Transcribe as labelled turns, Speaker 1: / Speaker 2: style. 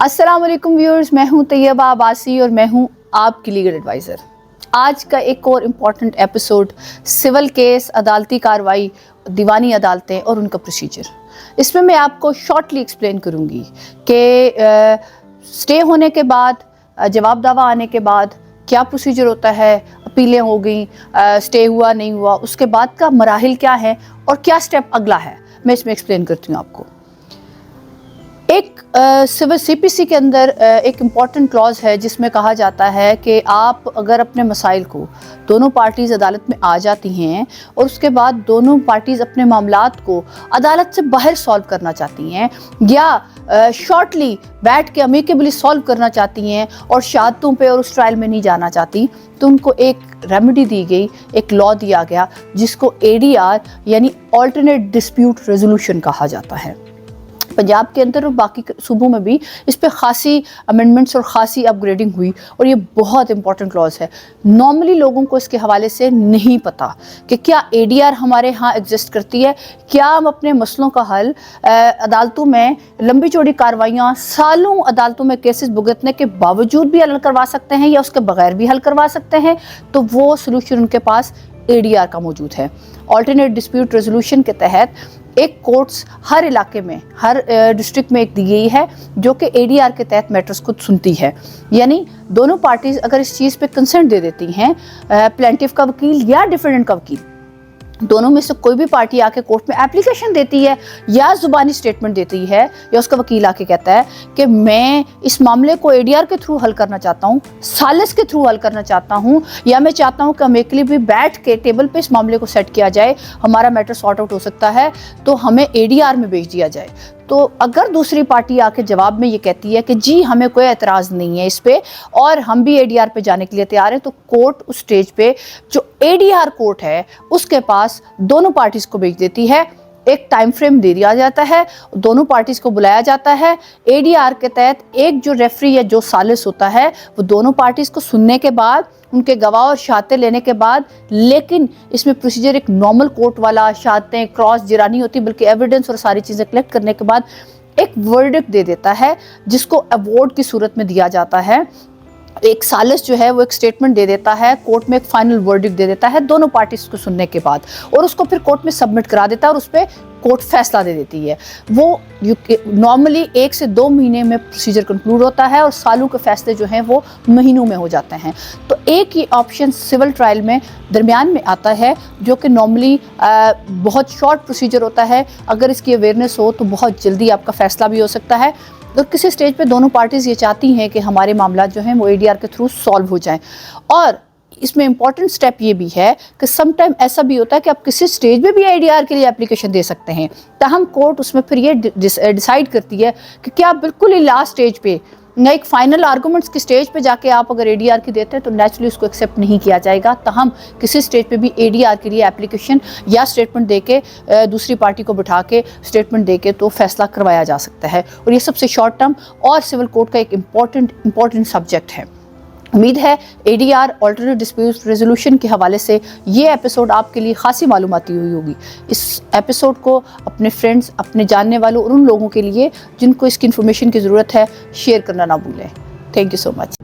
Speaker 1: अस्सलाम वालेकुम व्यूअर्स, मैं हूं तैयबा अब्बासी और मैं हूं आपकी लीगल एडवाइज़र। आज का एक और इम्पॉर्टेंट एपिसोड सिविल केस, अदालती कार्रवाई, दीवानी अदालतें और उनका प्रोसीजर। इसमें मैं आपको शॉर्टली एक्सप्लेन करूंगी कि स्टे होने के बाद, जवाब दावा आने के बाद क्या प्रोसीजर होता है, अपीलें हो गई, स्टे हुआ नहीं हुआ, उसके बाद का मराहिल क्या है और क्या स्टेप अगला है, मैं इसमें एक्सप्लेन करती हूँ आपको। एक सिविल सीपीसी के अंदर एक इम्पॉर्टेंट क्लॉज है जिसमें कहा जाता है कि आप अगर अपने मसाइल को, दोनों पार्टीज़ अदालत में आ जाती हैं और उसके बाद दोनों पार्टीज़ अपने मामलात को अदालत से बाहर सॉल्व करना चाहती हैं या शॉर्टली बैठ के अमिकेबली सॉल्व करना चाहती हैं और शहादतों पे और उस ट्रायल में नहीं जाना चाहती, तो उनको एक रेमेडी दी गई, एक लॉ दिया गया जिसको ADR यानी ऑल्टरनेट डिस्प्यूट रेजोल्यूशन कहा जाता है। पंजाब के अंदर और बाकी सूबों में भी इस पे खासी अमेंडमेंट्स और खासी अपग्रेडिंग हुई और ये बहुत इंपॉर्टेंट क्लॉज है। नॉर्मली लोगों को इसके हवाले से नहीं पता कि क्या ADR हमारे यहाँ एग्जिस्ट करती है, क्या हम अपने मसलों का हल अदालतों में लंबी चौड़ी कार्रवाइयाँ, सालों अदालतों में केसेस भुगतने के बावजूद भी हल करवा सकते हैं या उसके बगैर भी हल करवा सकते हैं। तो वो सोल्यूशन उनके पास ADR का मौजूद है। ऑल्टरनेट डिस्प्यूट रेजोल्यूशन के तहत एक कोर्ट्स हर इलाके में, हर डिस्ट्रिक्ट में एक दी गई है जो कि ADR के तहत मैटर्स को सुनती है। यानी दोनों पार्टीज अगर इस चीज़ पे कंसेंट दे देती हैं, प्लेंटिफ का वकील या डिफेंडेंट का वकील, दोनों में से कोई भी पार्टी आके कोर्ट में एप्लीकेशन देती है या जुबानी स्टेटमेंट देती है या उसका वकील आके कहता है कि मैं इस मामले को ADR के थ्रू हल करना चाहता हूँ, सालिस के थ्रू हल करना चाहता हूँ, या मैं चाहता हूँ कि अमेकली भी बैठ के टेबल पे इस मामले को सेट किया जाए, हमारा मैटर सॉर्ट आउट हो सकता है, तो हमें ADR में भेज दिया जाए। तो अगर दूसरी पार्टी आके जवाब में ये कहती है कि जी हमें कोई एतराज़ नहीं है इस पे और हम भी ADR पे जाने के लिए तैयार है, तो कोर्ट उस स्टेज पे जो ADR कोर्ट है उसके पास दोनों पार्टीज को भेज देती है। एक टाइम फ्रेम दे दिया जाता है, दोनों पार्टीज को बुलाया जाता है। ADR के तहत एक जो रेफरी या जो सालिस होता है वो दोनों पार्टीज को सुनने के बाद, उनके गवाह और शहादतें लेने के बाद, लेकिन इसमें प्रोसीजर एक नॉर्मल कोर्ट वाला, शहादतें क्रॉस जिरा नहीं होती बल्कि एविडेंस और सारी चीज़ें कलेक्ट करने के बाद एक वर्डिक्ट दे देता है जिसको अवार्ड की सूरत में दिया जाता है। एक सालिस जो है वो एक स्टेटमेंट दे देता है, कोर्ट में एक फाइनल वर्डिक्ट दे देता है दोनों पार्टीज को सुनने के बाद, और उसको फिर कोर्ट में सबमिट करा देता है और उस पर कोर्ट फैसला दे देती है। वो नॉर्मली 1 से 2 महीने में प्रोसीजर कंक्लूड होता है और सालों के फैसले जो हैं वो महीनों में हो जाते हैं। तो एक ही ऑप्शन सिविल ट्रायल में दरमियान में आता है जो कि नॉर्मली बहुत शॉर्ट प्रोसीजर होता है। अगर इसकी अवेयरनेस हो तो बहुत जल्दी आपका फैसला भी हो सकता है। तो किसी स्टेज पे दोनों पार्टीज़ ये चाहती हैं कि हमारे मामला जो हैं वो ADR के थ्रू सॉल्व हो जाएं। और इसमें इंपॉर्टेंट स्टेप ये भी है कि समटाइम ऐसा भी होता है कि आप किसी स्टेज में भी ADR के लिए एप्लीकेशन दे सकते हैं, ताहम कोर्ट उसमें फिर ये डिसाइड करती है कि क्या बिल्कुल ही लास्ट स्टेज पे या एक फाइनल आर्गूमेंट्स की स्टेज पे जाके आप अगर ADR की देते हैं तो नेचुरली उसको एक्सेप्ट नहीं किया जाएगा। ताहम किसी स्टेज पे भी ADR के लिए एप्लीकेशन या स्टेटमेंट देके दूसरी पार्टी को बिठा के स्टेटमेंट देके तो फैसला करवाया जा सकता है। और ये सबसे शॉर्ट टर्म और सिविल कोर्ट का एक इम्पॉर्टेंट सब्जेक्ट है। उम्मीद है ADR ऑल्टरनेट डिस्प्यूट रेजोल्यूशन के हवाले से ये एपिसोड आपके लिए खासी मालूमाती हुई होगी। इस एपिसोड को अपने फ्रेंड्स, अपने जानने वालों और उन लोगों के लिए जिनको इसकी इन्फॉर्मेशन की ज़रूरत है शेयर करना ना भूलें। Thank you so much.